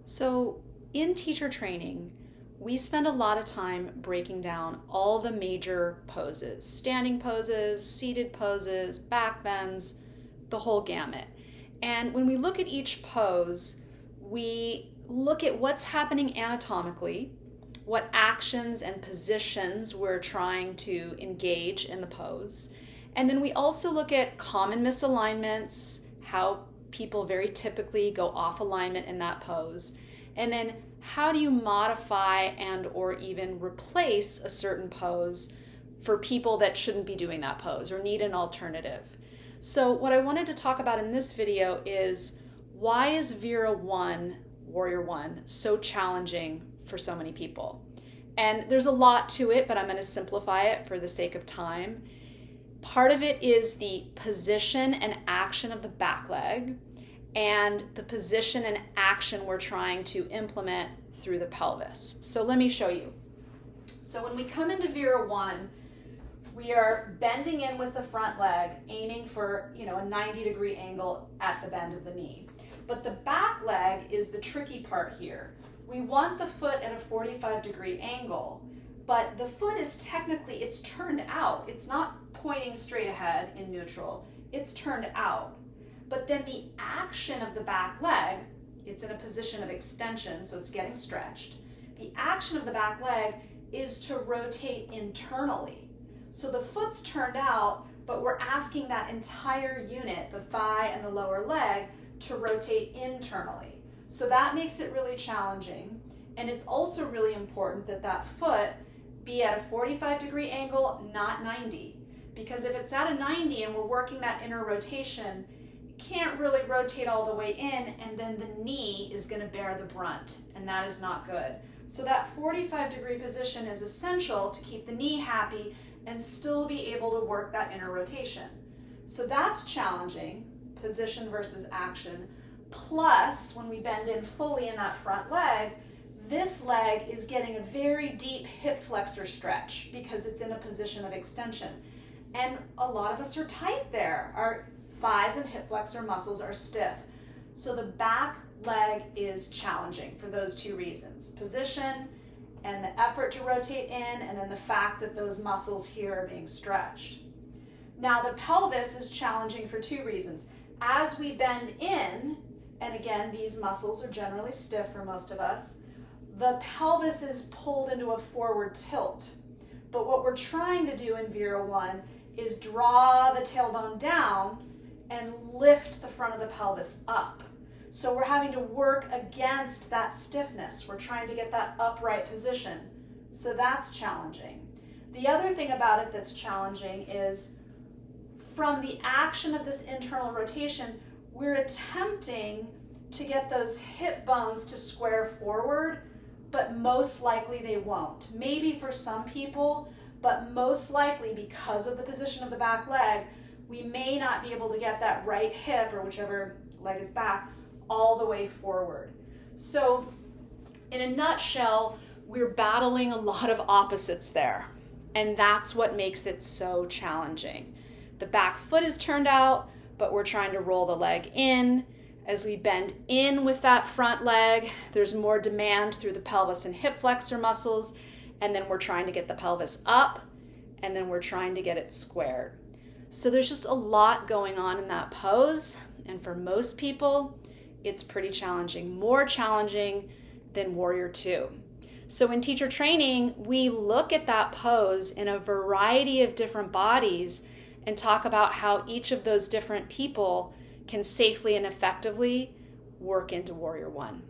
So, in teacher training, we spend a lot of time breaking down all the major poses: standing poses, seated poses, back bends, the whole gamut. And when we look at each pose, we look at what's happening anatomically, what actions and positions we're trying to engage in the pose. And then we also look at common misalignments, how people very typically go off alignment in that pose. And then how do you modify and or even replace a certain pose for people that shouldn't be doing that pose or need an alternative? So what I wanted to talk about in this video is, why is Vera 1, Warrior 1, so challenging for so many people? And there's a lot to it, but I'm going to simplify it for the sake of time. Part of it is the position and action of the back leg and the position and action we're trying to implement through the pelvis. So let me show you. So when we come into Vera 1, we are bending in with the front leg, aiming for a 90-degree angle at the bend of the knee. But the back leg is the tricky part here. We want the foot at a 45-degree angle, but the foot is technically, it's turned out. It's not pointing straight ahead in neutral, it's turned out. But then the action of the back leg, it's in a position of extension, so it's getting stretched. The action of the back leg is to rotate internally. So the foot's turned out, but we're asking that entire unit, the thigh and the lower leg, to rotate internally. So that makes it really challenging. And it's also really important that that foot be at a 45-degree angle, not 90. Because if it's at a 90 and we're working that inner rotation, you can't really rotate all the way in, and then the knee is going to bear the brunt, and that is not good. So that 45-degree position is essential to keep the knee happy and still be able to work that inner rotation. So that's challenging, position versus action. Plus, when we bend in fully in that front leg, this leg is getting a very deep hip flexor stretch because it's in a position of extension. And a lot of us are tight there. Our thighs and hip flexor muscles are stiff. So the back leg is challenging for those two reasons: position and the effort to rotate in, and then the fact that those muscles here are being stretched. Now the pelvis is challenging for two reasons. As we bend in, and again, these muscles are generally stiff for most of us, the pelvis is pulled into a forward tilt. But what we're trying to do in Vera 1 is draw the tailbone down and lift the front of the pelvis up. So we're having to work against that stiffness. We're trying to get that upright position. So that's challenging. The other thing about it that's challenging is, from the action of this internal rotation, we're attempting to get those hip bones to square forward, but most likely they won't. Maybe for some people, but most likely because of the position of the back leg, we may not be able to get that right hip, or whichever leg is back, all the way forward. So in a nutshell, we're battling a lot of opposites there, and that's what makes it so challenging. The back foot is turned out, but we're trying to roll the leg in. As we bend in with that front leg, there's more demand through the pelvis and hip flexor muscles, and then we're trying to get the pelvis up, and then we're trying to get it squared. So there's just a lot going on in that pose, and for most people, it's pretty challenging, more challenging than Warrior 2. So in teacher training, we look at that pose in a variety of different bodies and talk about how each of those different people can safely and effectively work into Warrior 1.